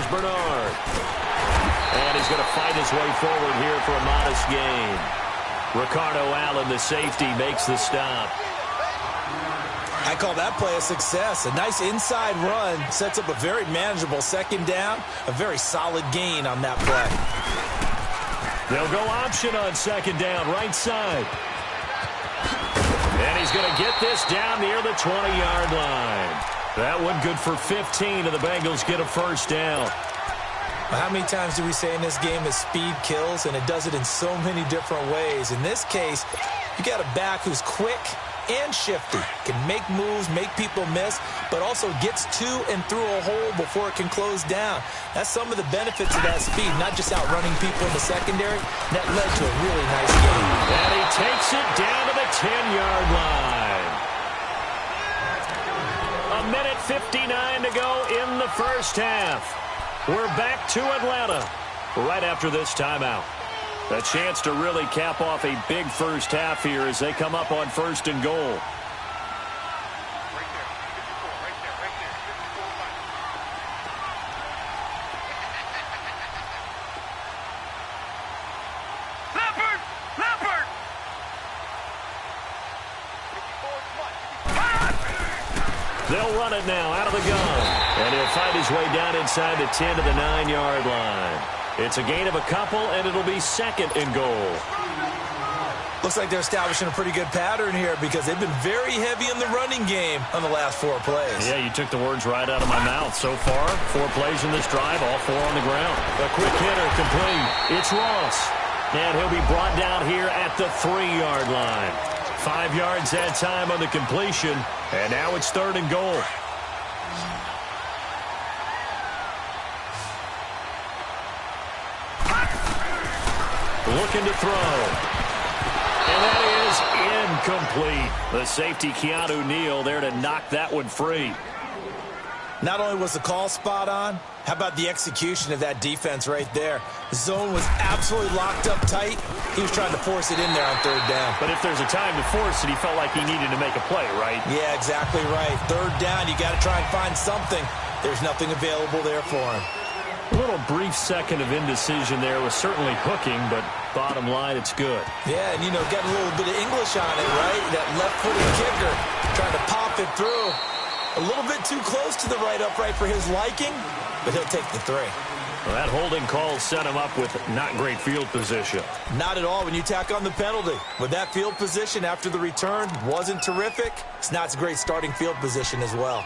Bernard. And he's going to fight his way forward here for a modest gain. Ricardo Allen, the safety, makes the stop. I call that play a success. A nice inside run sets up a very manageable second down. A very solid gain on that play. They'll go option on second down, right side. And he's going to get this down near the 20-yard line. That one good for 15, and the Bengals get a first down. Well, how many times do we say in this game that speed kills, and it does it in so many different ways? In this case, you got a back who's quick and shifty, can make moves, make people miss, but also gets to and through a hole before it can close down. That's some of the benefits of that speed, not just outrunning people in the secondary. That led to a really nice game. And he takes it down to the 10-yard line. A minute 59 to go in the first half. We're back to Atlanta right after this timeout. A chance to really cap off a big first half here as they come up on first and goal. They'll run it now out of the gun. And he'll fight his way down inside the 10 to the 9-yard line. It's a gain of a couple, and it'll be second and goal. Looks like they're establishing a pretty good pattern here because they've been very heavy in the running game on the last 4 plays. Yeah, you took the words right out of my mouth. So far, 4 plays in this drive, all 4 on the ground. A quick hitter complete. It's Ross. And he'll be brought down here at the 3-yard line. 5 yards that time on the completion, and now it's third and goal. Looking to throw. And that is incomplete. The safety, Keanu Neal, there to knock that one free. Not only was the call spot on, how about the execution of that defense right there? The zone was absolutely locked up tight. He was trying to force it in there on third down. But if there's a time to force it, he felt like he needed to make a play, right? Yeah, exactly right. Third down, you got to try and find something. There's nothing available there for him. A little brief second of indecision there was certainly hooking, but bottom line, it's good. Yeah, and, got a little bit of English on it, right? That left-footed kicker trying to pop it through. A little bit too close to the right upright for his liking, but he'll take the 3. Well, that holding call set him up with not great field position. Not at all when you tack on the penalty. With that field position after the return wasn't terrific, it's not a great starting field position as well.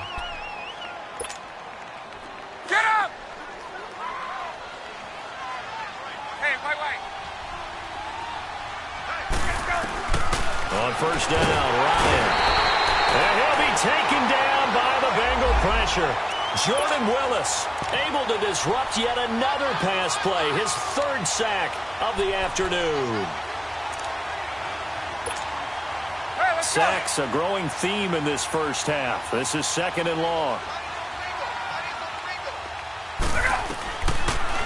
Get up! Hey, wait. On first down, Ryan. And he'll be taken down by the Bengal pressure. Jordan Willis able to disrupt yet another pass play. His 3rd sack of the afternoon. Hey, Sacks a growing theme in this first half. This is second and long.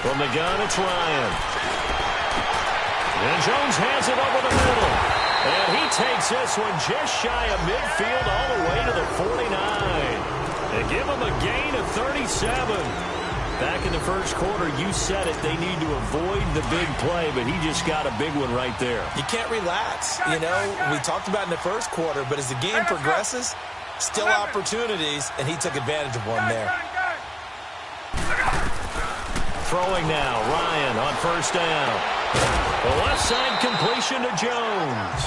From the gun, it's Ryan. And Jones hands it over the middle. And he takes this one just shy of midfield all the way to the 49. They give him a gain of 37. Back in the first quarter, you said it, they need to avoid the big play, but he just got a big one right there. You can't relax. We talked about in the first quarter, but as the game progresses, still opportunities, and he took advantage of one there. Throwing now, Ryan on first down. The left side completion to Jones.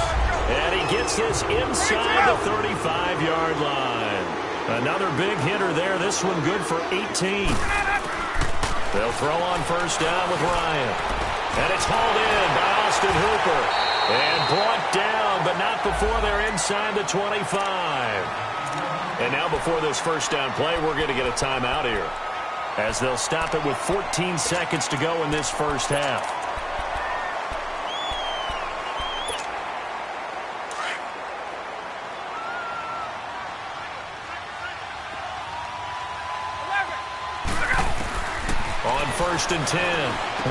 And he gets this inside the 35-yard line. Another big hitter there. This one good for 18. They'll throw on first down with Ryan. And it's hauled in by Austin Hooper. And brought down, but not before they're inside the 25. And now before this first down play, we're going to get a timeout here, as they'll stop it with 14 seconds to go in this first half. On first and 10,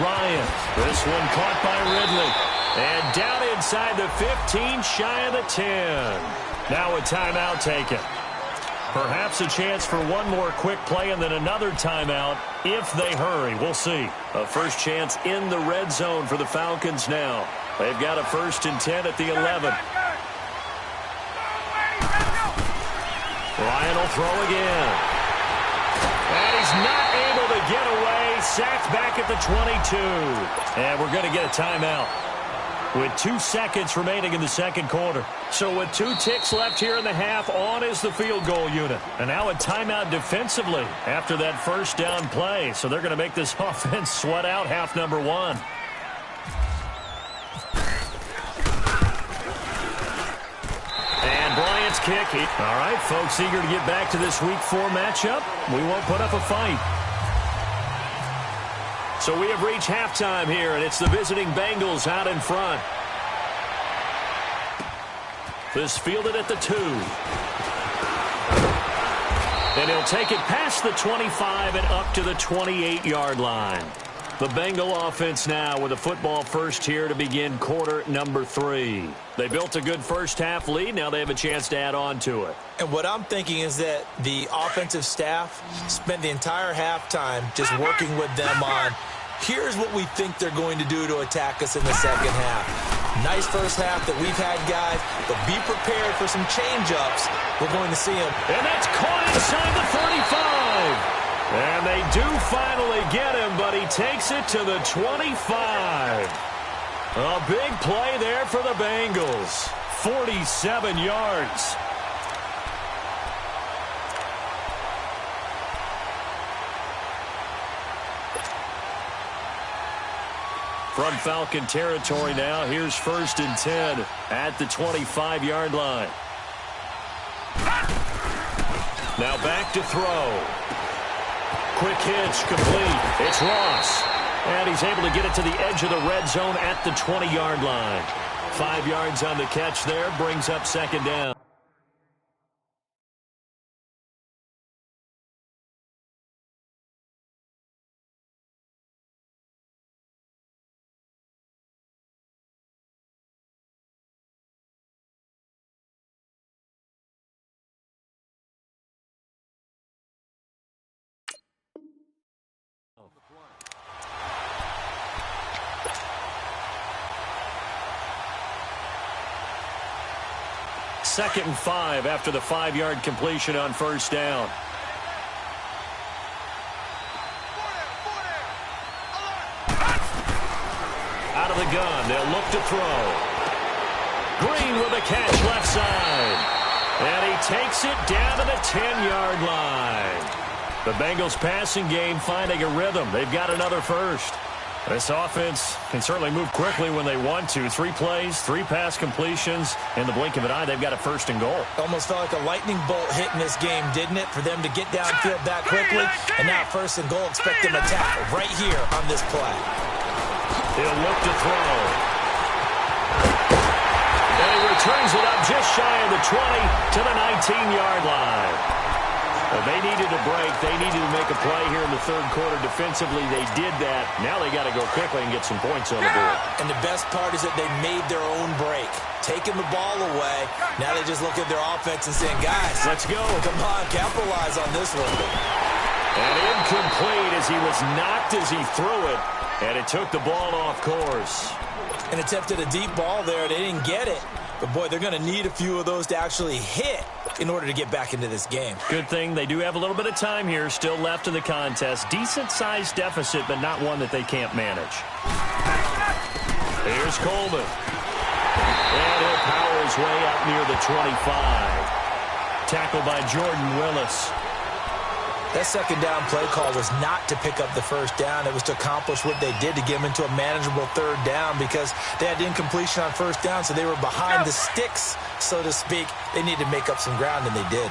Ryan. This one caught by Ridley. And down inside the 15, shy of the 10. Now a timeout taken. Perhaps a chance for one more quick play and then another timeout if they hurry. We'll see. A first chance in the red zone for the Falcons now. They've got a 1st and 10 at the 11. Ryan will throw again. And he's not able to get away. Sacked back at the 22. And we're going to get a timeout with 2 seconds remaining in the second quarter. So with 2 ticks left here in the half, on is the field goal unit. And now a timeout defensively after that first down play. So they're going to make this offense sweat out half number 1. And Bryant's kick. All right, folks, eager to get back to this Week 4 matchup. We won't put up a fight. So we have reached halftime here, and it's the visiting Bengals out in front. This fielded at the 2. And he'll take it past the 25 and up to the 28-yard line. The Bengal offense now with a football first here to begin quarter number 3. They built a good first-half lead. Now they have a chance to add on to it. And what I'm thinking is that the offensive staff spent the entire halftime just working with them on, here's what we think they're going to do to attack us in the second half. Nice first half that we've had, guys, but be prepared for some change-ups. We're going to see them. And that's caught inside the 35. And they do finally get him, but he takes it to the 25. A big play there for the Bengals. 47 yards. From Falcon territory now, here's 1st and 10 at the 25-yard line. Now back to throw. Quick hitch, complete. It's Ross. And he's able to get it to the edge of the red zone at the 20-yard line. 5 yards on the catch there, brings up 2nd down. Second and 5 after the 5-yard completion on first down. Out of the gun, they'll look to throw. Green with a catch left side. And he takes it down to the 10-yard line. The Bengals passing game finding a rhythm. They've got another first. This offense can certainly move quickly when they want to. 3 plays, 3 pass completions. In the blink of an eye, they've got a 1st and goal. Almost felt like a lightning bolt hit in this game, didn't it? For them to get downfield that quickly. And now 1st and goal, expect them to tackle right here on this play. He'll look to throw. And he returns it up just shy of the 20 to the 19-yard line. Well, they needed a break. They needed to make a play here in the third quarter. Defensively, they did that. Now they got to go quickly and get some points on the board. And the best part is that they made their own break. Taking the ball away. Now they just look at their offense and saying, guys, let's go. Come on, capitalize on this one. And incomplete as he was knocked as he threw it. And it took the ball off course. And attempted a deep ball there. They didn't get it. But, boy, they're going to need a few of those to actually hit in order to get back into this game. Good thing they do have a little bit of time here still left in the contest. Decent-sized deficit, but not one that they can't manage. Here's Coleman. And he'll power his way up near the 25. Tackled by Jordan Willis. That second down play call was not to pick up the first down. It was to accomplish what they did to get them into a manageable third down because they had incompletion on first down, so they were behind the sticks, so to speak. They needed to make up some ground, and they did.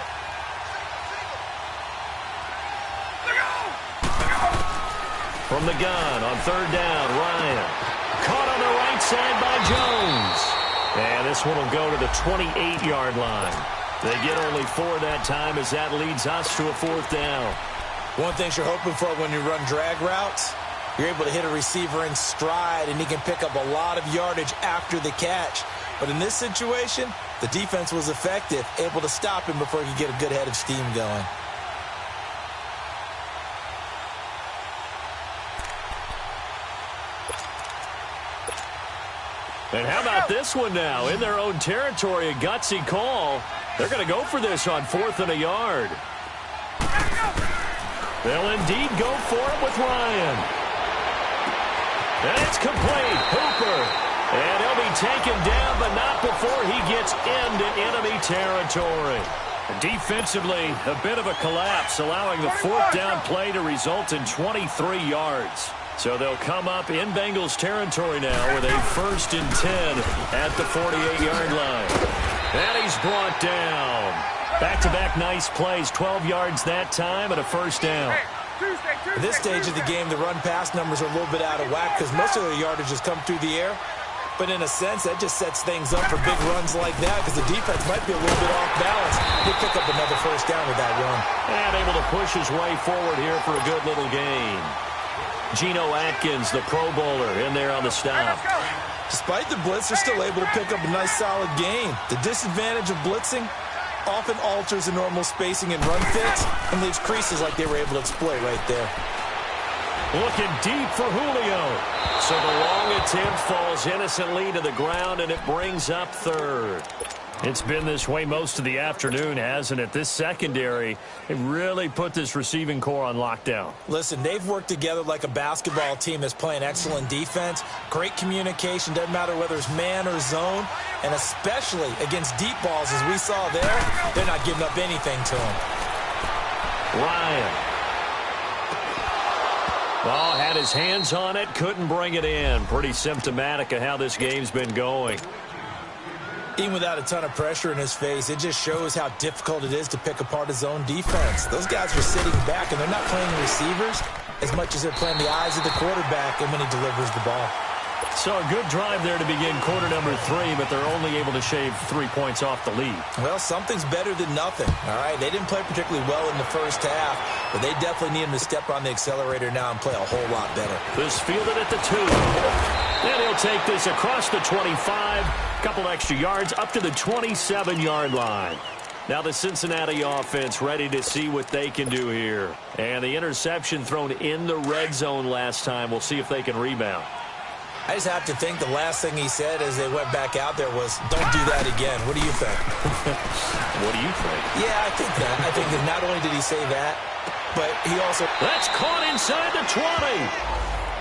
From the gun on third down, Ryan. Caught on the right side by Jones. And this one will go to the 28-yard line. They get only 4 that time as that leads us to a 4th down. One thing you're hoping for when you run drag routes, you're able to hit a receiver in stride, and he can pick up a lot of yardage after the catch. But in this situation, The defense was effective, able to stop him before he could get a good head of steam going. And how about this one now? In their own territory, a gutsy call. They're going to go for this on 4th and a yard. They'll indeed go for it with Ryan. And it's complete. Hooper. And he'll be taken down, but not before he gets into enemy territory. Defensively, a bit of a collapse, allowing the 4th down play to result in 23 yards. So they'll come up in Bengals territory now with a 1st and 10 at the 48-yard line. And he's brought down. Back-to-back nice plays, 12 yards that time and a 1st down. At this stage of the game, the run-pass numbers are a little bit out of whack because most of their yardage has come through the air. But in a sense, that just sets things up for big runs like that because the defense might be a little bit off balance. He'll pick up another 1st down with that run. And able to push his way forward here for a good little gain. Geno Atkins, the Pro Bowler, in there on the stop. Despite the blitz, they're still able to pick up a nice, solid gain. The disadvantage of blitzing often alters the normal spacing and run fits and leaves creases like they were able to exploit right there. Looking deep for Julio. So the long attempt falls innocently to the ground, and it brings up 3rd. It's been this way most of the afternoon, hasn't it? This secondary, they really put this receiving core on lockdown. Listen, they've worked together like a basketball team that's playing excellent defense. Great communication, doesn't matter whether it's man or zone. And especially against deep balls, as we saw there, they're not giving up anything to him. Ryan. Oh, had his hands on it, couldn't bring it in. Pretty symptomatic of how this game's been going. Even without a ton of pressure in his face, it just shows how difficult it is to pick apart his own defense. Those guys are sitting back, and they're not playing receivers as much as they're playing the eyes of the quarterback and when he delivers the ball. So a good drive there to begin quarter number 3, but they're only able to shave 3 points off the lead. Well, something's better than nothing, all right? They didn't play particularly well in the first half, but they definitely need him to step on the accelerator now and play a whole lot better. This fielded at the 2. And he'll take this across the 25, couple extra yards up to the 27-yard line. Now the Cincinnati offense ready to see what they can do here. And the interception thrown in the red zone last time. We'll see if they can rebound. I just have to think the last thing he said as they went back out there was, don't do that again. What do you think? What do you think? Yeah, I think that. I think that not only did he say that, but he also... That's caught inside the 20.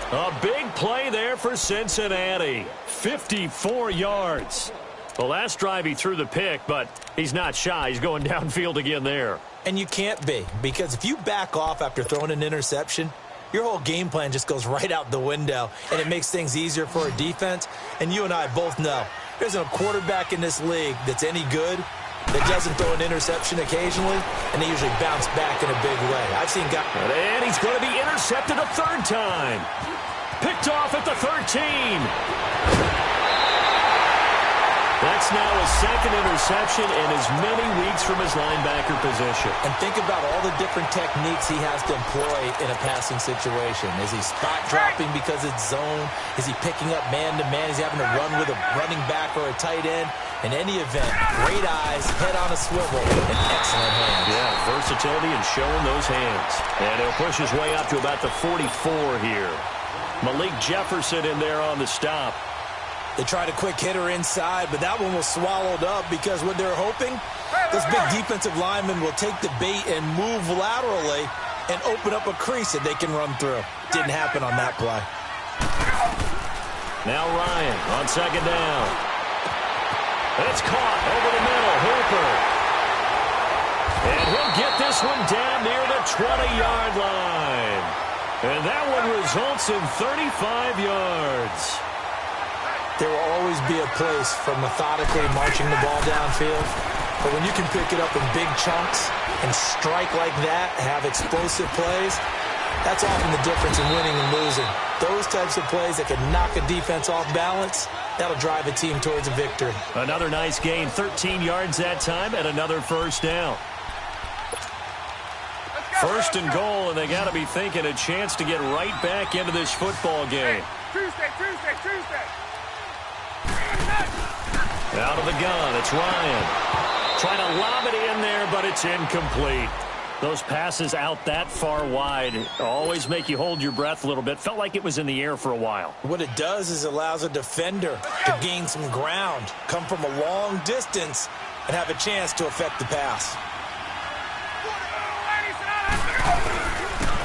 A big play there for Cincinnati. 54 yards. The last drive he threw the pick, but he's not shy. He's going downfield again there. And you can't be, because if you back off after throwing an interception, your whole game plan just goes right out the window, and it makes things easier for a defense. And you and I both know there's a quarterback in this league that's any good that doesn't throw an interception occasionally, and they usually bounce back in a big way. I've seen guys... And he's going to be intercepted a 3rd time. Picked off at the 13. That's now his 2nd interception in as many weeks from his linebacker position. And think about all the different techniques he has to employ in a passing situation. Is he spot dropping because it's zone? Is he picking up man-to-man? Is he having to run with a running back or a tight end? In any event, great eyes, head on a swivel, and excellent hands. Yeah, versatility and showing those hands. And he'll push his way up to about the 44 here. Malik Jefferson in there on the stop. They tried a quick hitter inside, but that one was swallowed up because what they're hoping, this big defensive lineman will take the bait and move laterally and open up a crease that they can run through. Didn't happen on that play. Now Ryan on 2nd down. It's caught over the middle. Hooper. And he'll get this one down near the 20-yard line. And that one results in 35 yards. There will always be a place for methodically marching the ball downfield. But when you can pick it up in big chunks and strike like that, have explosive plays, that's often the difference in winning and losing. Those types of plays that can knock a defense off balance, that'll drive a team towards a victory. Another nice gain, 13 yards that time, and another 1st down. 1st and goal, and they got to be thinking a chance to get right back into this football game. Tuesday. Out of the gun, it's Ryan. Trying to lob it in there, but it's incomplete. Those passes out that far wide always make you hold your breath a little bit. Felt like it was in the air for a while. What it does is allows a defender to gain some ground, come from a long distance, and have a chance to affect the pass.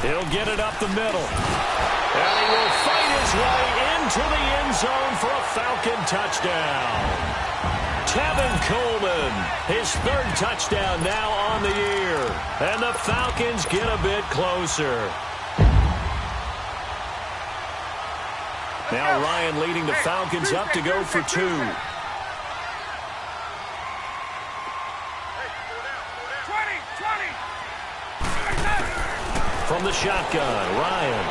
He'll get it up the middle. And he will fight his way into the end zone for a Falcon touchdown. Tevin Coleman, his third touchdown now on the year. And the Falcons get a bit closer. Now Ryan leading the Falcons up to go for 2. From the shotgun, Ryan.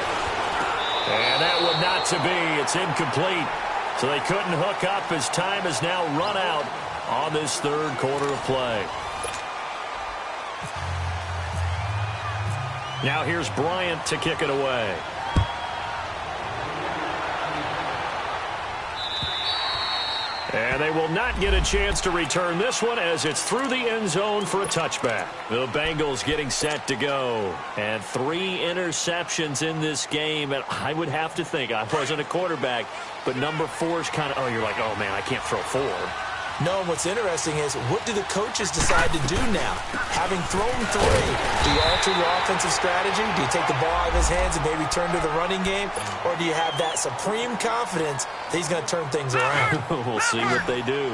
And that would not to be. It's incomplete. So they couldn't hook up as time has now run out on this third quarter of play. Now here's Bryant to kick it away. And they will not get a chance to return this one as it's through the end zone for a touchback. The Bengals getting set to go. And 3 interceptions in this game. And I would have to think, I wasn't a quarterback, but number 4 is kind of, oh, you're like, oh, man, I can't throw 4. No, and what's interesting is, what do the coaches decide to do now? Having thrown 3, do you alter your offensive strategy? Do you take the ball out of his hands and maybe turn to the running game? Or do you have that supreme confidence that he's going to turn things around? We'll see what they do.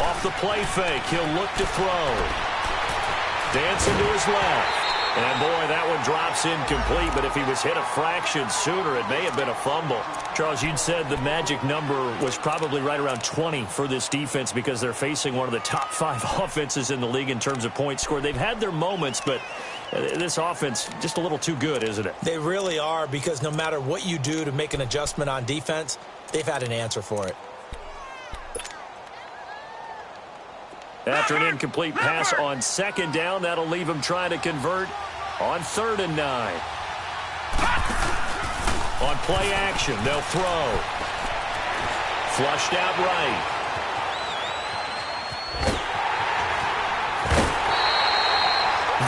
Off the play fake, he'll look to throw. Dancing to his left. And, boy, that one drops incomplete, but if he was hit a fraction sooner, it may have been a fumble. Charles, you'd said the magic number was probably right around 20 for this defense because they're facing one of the top 5 offenses in the league in terms of points scored. They've had their moments, but this offense just a little too good, isn't it? They really are, because no matter what you do to make an adjustment on defense, they've had an answer for it. After an incomplete pass on second down, that'll leave him trying to convert on 3rd and 9. On play action, they'll throw. Flushed out right.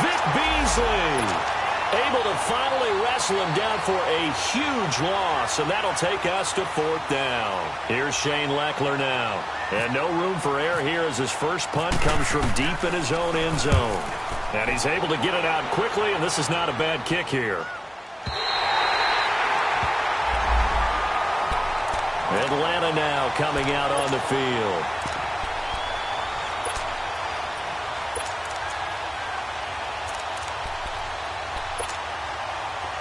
Vic Beasley able to finally wrestle him down for a huge loss, and that'll take us to 4th down. Here's Shane Leckler now. And no room for error here as his first punt comes from deep in his own end zone. And he's able to get it out quickly, and this is not a bad kick here. Atlanta now coming out on the field.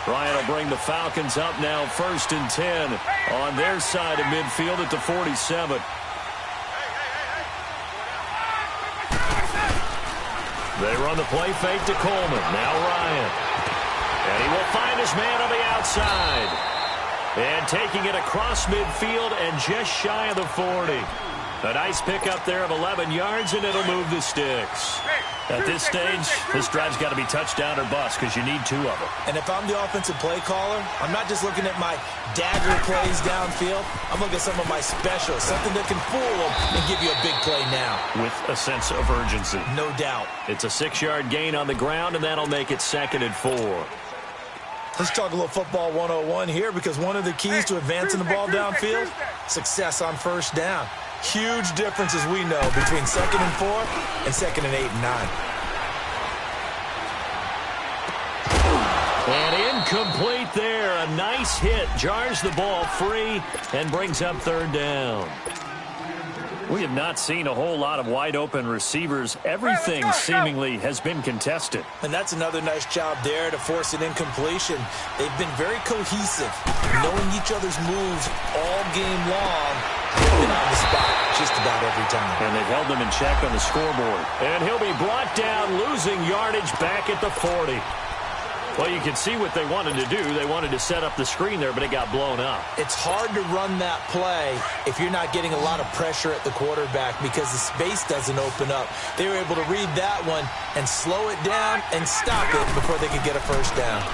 Ryan will bring the Falcons up now 1st and 10 on their side of midfield at the 47. They run the play fake to Coleman. Now Ryan. And he will find his man on the outside. And taking it across midfield and just shy of the 40. A nice pickup there of 11 yards, and it'll move the sticks. At this stage, this drive's got to be touchdown or bust because you need 2 of them. And if I'm the offensive play caller, I'm not just looking at my dagger plays downfield. I'm looking at some of my specials, something that can fool them and give you a big play now. With a sense of urgency. No doubt. It's a 6-yard gain on the ground, and that'll make it 2nd and 4. Let's talk a little football 101 here, because one of the keys to advancing the ball downfield, success on 1st down. Huge difference, as we know, between 2nd and 4 and 2nd and 8 and 9. And incomplete there. A nice hit. Jars the ball free and brings up 3rd down. We have not seen a whole lot of wide-open receivers. Everything seemingly has been contested. And that's another nice job there to force an incompletion. They've been very cohesive, knowing each other's moves all game long. They've been on the spot just about every time. And they've held them in check on the scoreboard. And he'll be brought down, losing yardage back at the 40. Well, you can see what they wanted to do. They wanted to set up the screen there, but it got blown up. It's hard to run that play if you're not getting a lot of pressure at the quarterback because the space doesn't open up. They were able to read that one and slow it down and stop it before they could get a 1st down.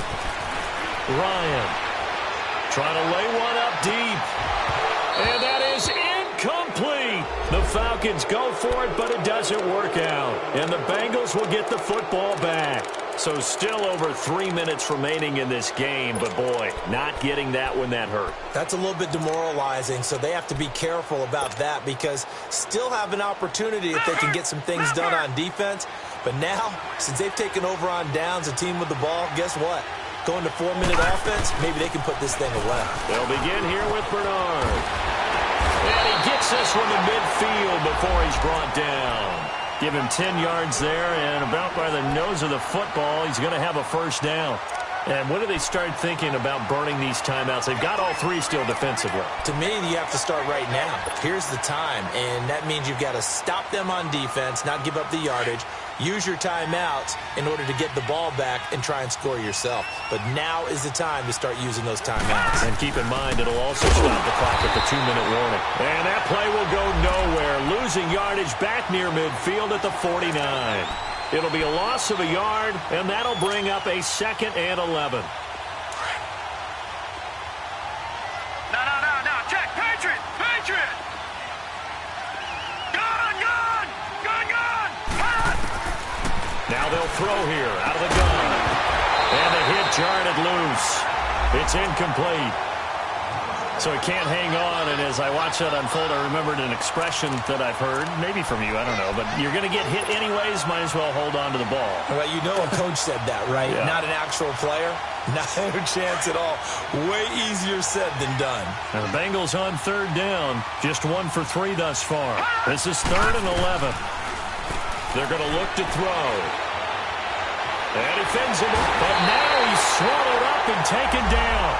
Ryan trying to lay one up deep. And that is incomplete. The Falcons go for it, but it doesn't work out. And the Bengals will get the football back. So still over 3 minutes remaining in this game, but boy, not getting that one that hurt. That's a little bit demoralizing, so they have to be careful about that because still have an opportunity if they can get some things done on defense. But now, since they've taken over on downs, a team with the ball, guess what? Going to 4-minute offense, maybe they can put this thing away. They'll begin here with Bernard. And he gets this one to midfield before he's brought down. Give him 10 yards there, and about by the nose of the football, he's going to have a first down. And when do they start thinking about burning these timeouts? They've got all three still defensively. To me, you have to start right now. Here's the time, and that means you've got to stop them on defense, not give up the yardage, use your timeouts in order to get the ball back and try and score yourself. But now is the time to start using those timeouts. And keep in mind, it'll also stop the clock at the 2-minute warning. And that play will go nowhere, losing yardage back near midfield at the 49. It'll be a loss of a yard, and that'll bring up a 2nd and 11. No. Check. Patriot. Gun. Now they'll throw here out of the gun. And the hit jarred it loose. It's incomplete. So he can't hang on, and as I watch that unfold, I remembered an expression that I've heard, maybe from you, I don't know, but you're going to get hit anyways, might as well hold on to the ball. Well, you know a coach said that, right? Yeah. Not an actual player. Not a chance at all. Way easier said than done. And the Bengals on 3rd down, just 1 for 3 thus far. This is 3rd and 11. They're going to look to throw. And he fends him, but now he's swallowed up and taken down.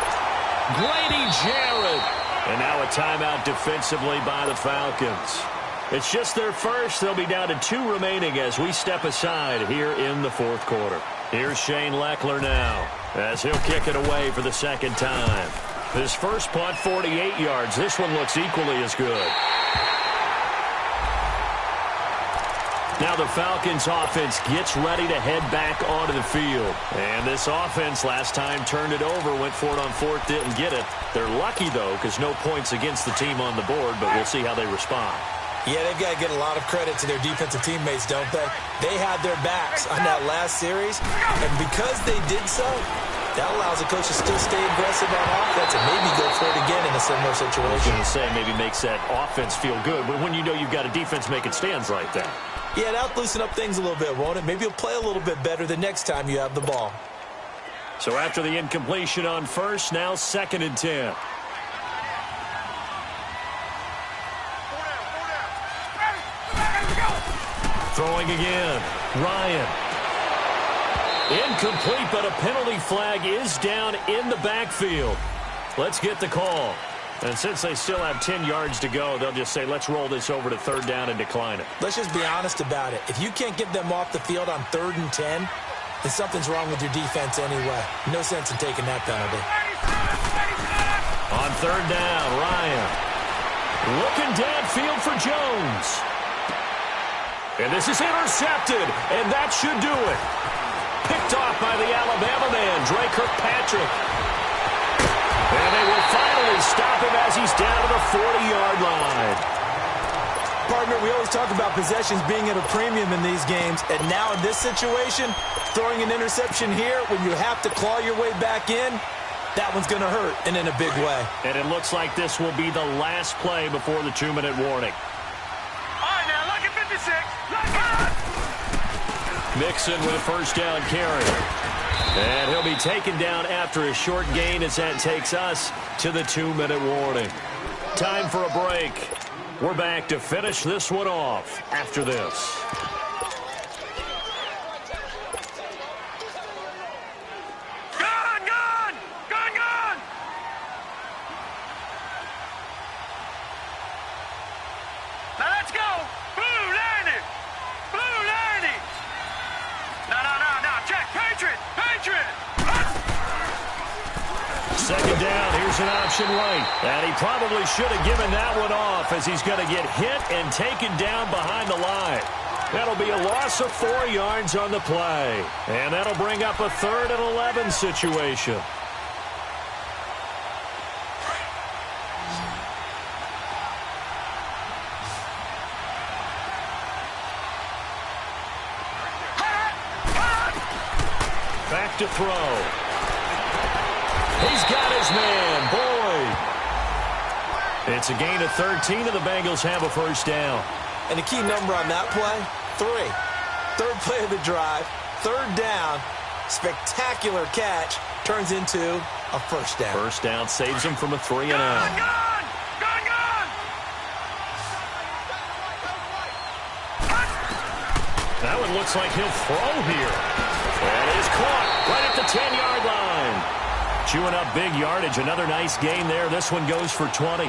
Grady Jarrett. And now a timeout defensively by the Falcons. It's just their first. They'll be down to 2 remaining as we step aside here in the 4th quarter. Here's Shane Leckler now as he'll kick it away for the 2nd time. His first punt, 48 yards. This one looks equally as good. Now the Falcons offense gets ready to head back onto the field. And this offense last time turned it over, went for it on 4th, didn't get it. They're lucky, though, because no points against the team on the board, but we'll see how they respond. Yeah, they've got to get a lot of credit to their defensive teammates, don't they? They had their backs on that last series, and because they did so, that allows the coach to still stay aggressive on offense and maybe go for it again in a similar situation. I was going to say maybe makes that offense feel good, but when you know you've got a defense making stands like that. Yeah, that'll loosen up things a little bit, won't it? Maybe you'll play a little bit better the next time you have the ball. So after the incompletion on 1st, now 2nd and 10. Throwing again. Ryan. Incomplete, but a penalty flag is down in the backfield. Let's get the call. And since they still have 10 yards to go, they'll just say, let's roll this over to 3rd down and decline it. Let's just be honest about it. If you can't get them off the field on 3rd and 10, then something's wrong with your defense anyway. No sense in taking that penalty. On 3rd down, Ryan. Looking downfield for Jones. And this is intercepted, and that should do it. Picked off by the Alabama man, Dre Kirkpatrick. And they will finally stop him as he's down to the 40-yard line. Partner, we always talk about possessions being at a premium in these games, and now in this situation, throwing an interception here when you have to claw your way back in, that one's going to hurt, and in a big way. And it looks like this will be the last play before the 2-minute warning. All right, now, look at 56. Mixon with a first down carry. And he'll be taken down after a short gain as that takes us to the 2-minute warning. Time for a break. We're back to finish this one off after this. Gun! Now let's go! Blue Lanny! No, check! Patriot! 2nd down, here's an option right. And he probably should have given that one off as he's going to get hit and taken down behind the line. That'll be a loss of 4 yards on the play. And that'll bring up a 3rd and 11 situation. Back to throw. He's got his man, Boyd. It's a gain of 13, and the Bengals have a first down. And the key number on that play, 3. Third play of the drive, third down, spectacular catch, turns into a first down. First down saves him from a 3-and-out. Gone! That one looks like he'll throw here. And is caught right at the 10-yard line. Chewing up big yardage. Another nice gain there. This one goes for 20.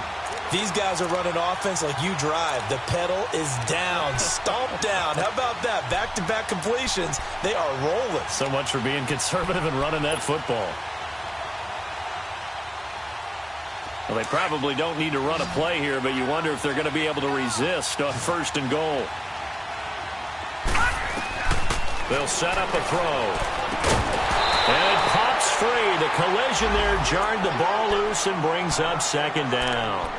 These guys are running offense like you drive. The pedal is down, stomped down. How about that? Back-to-back completions. They are rolling. So much for being conservative and running that football. Well, they probably don't need to run a play here, but you wonder if they're going to be able to resist on first and goal. They'll set up a throw. And it pops free. The collision there jarred the ball loose and brings up second down.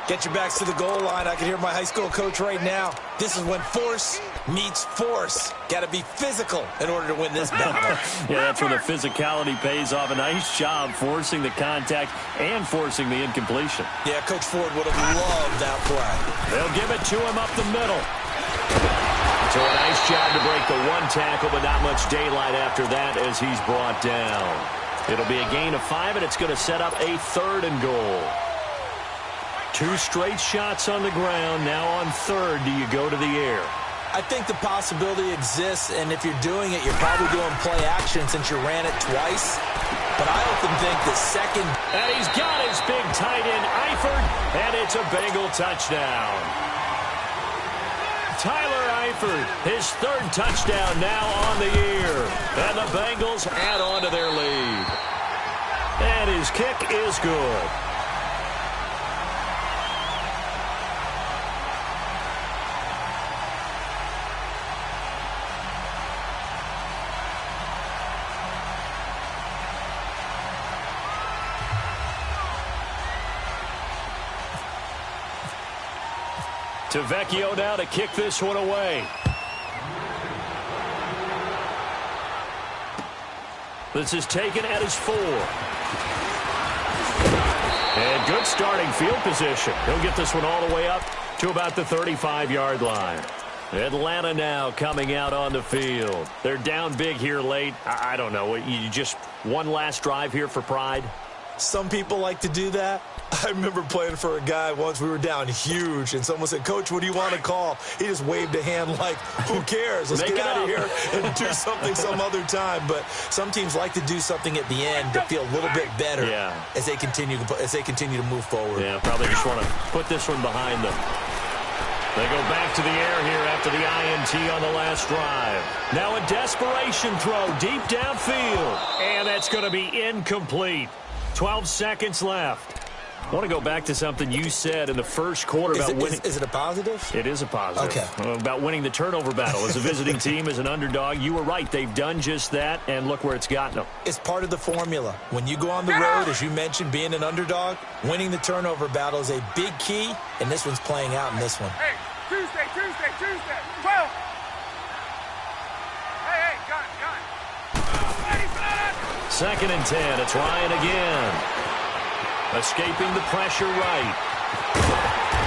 Get your backs to the goal line. I can hear my high school coach right now. This is when force meets force. Got to be physical in order to win this battle. Yeah, that's where the physicality pays off. A nice job forcing the contact and forcing the incompletion. Yeah, Coach Ford would have loved that play. They'll give it to him up the middle. So a nice job to break the one tackle, but not much daylight after that as he's brought down. It'll be a gain of 5, and it's going to set up a 3rd and goal. 2 straight shots on the ground. Now on 3rd, do you go to the air? I think the possibility exists, and if you're doing it, you're probably doing play action since you ran it twice. But I often think the second... And he's got his big tight end, Eifert, and it's a Bengal touchdown. Tyler Eifert, his 3rd touchdown now on the year. And the Bengals add on to their lead. And his kick is good. To Vecchio now to kick this one away. This is taken at his 4. And good starting field position. He'll get this one all the way up to about the 35-yard line. Atlanta now coming out on the field. They're down big here late. I don't know. You just one last drive here for pride? Some people like to do that. I remember playing for a guy once. We were down huge, and someone said, "Coach, what do you want to call?" He just waved a hand like, who cares? Let's get out of here and do something some other time. But some teams like to do something at the end to feel a little bit better as they continue to move forward. Yeah, probably just want to put this one behind them. They go back to the air here after the INT on the last drive. Now a desperation throw deep downfield, and that's going to be incomplete. 12 seconds left. I want to go back to something you said in the first quarter about winning. Is it a positive? It is a positive. Okay. About winning the turnover battle. As a visiting team, as an underdog, you were right. They've done just that, and look where it's gotten them. It's part of the formula. When you go on the road, as you mentioned, being an underdog, winning the turnover battle is a big key, and this one's playing out in this one. Hey, Tuesday. 12. Hey, gun. 2nd and 10. It's Ryan again. Escaping the pressure right.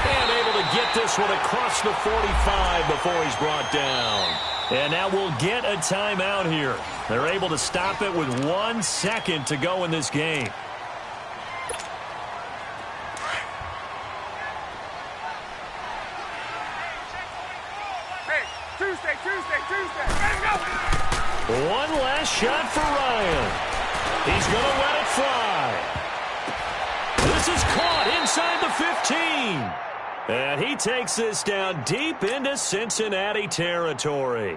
And able to get this one across the 45 before he's brought down. And now we'll get a timeout here. They're able to stop it with 1 second to go in this game. Hey, Tuesday. Let's go. One last shot for Ryan. He's going to let it fly. This is caught inside the 15. And he takes this down deep into Cincinnati territory.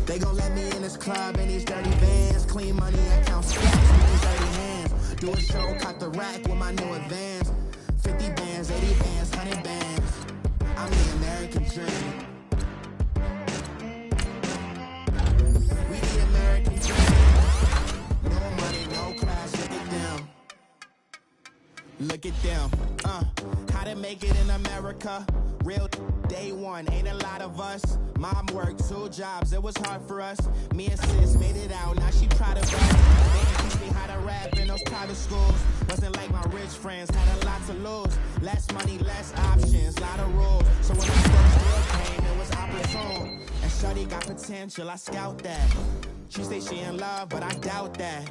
They gon' let me in this club in these dirty vans. Clean money and count stacks in these dirty hands. Do a show, cut the rack with my new advance. 50 bands, 80 bands, 100 bands. I'm the American dream. America. Real day one, ain't a lot of us. Mom worked 2 jobs, it was hard for us. Me and sis made it out, now she proud of us. They didn't teach me how to rap in those private schools. Wasn't like my rich friends, had a lot to lose. Less money, less options, lot of rules. So when the first deal came, it was opportune. And shorty got potential, I scout that. She say she in love, but I doubt that.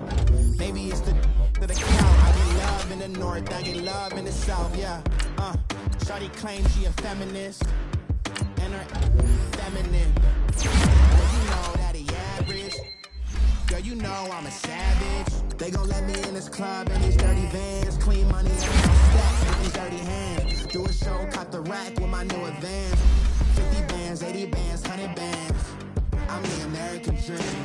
Maybe it's the to the count. I get love in the north, I get love in the south, yeah. Shorty claims she a feminist, and her feminine. Well, you know that he average. Girl, you know I'm a savage. They gon' let me in this club in these dirty vans. Clean money and stacks with these dirty hands. Do a show, caught the rack with my new advance. 50 bands, 80 bands, 100 bands. I'm the American dream.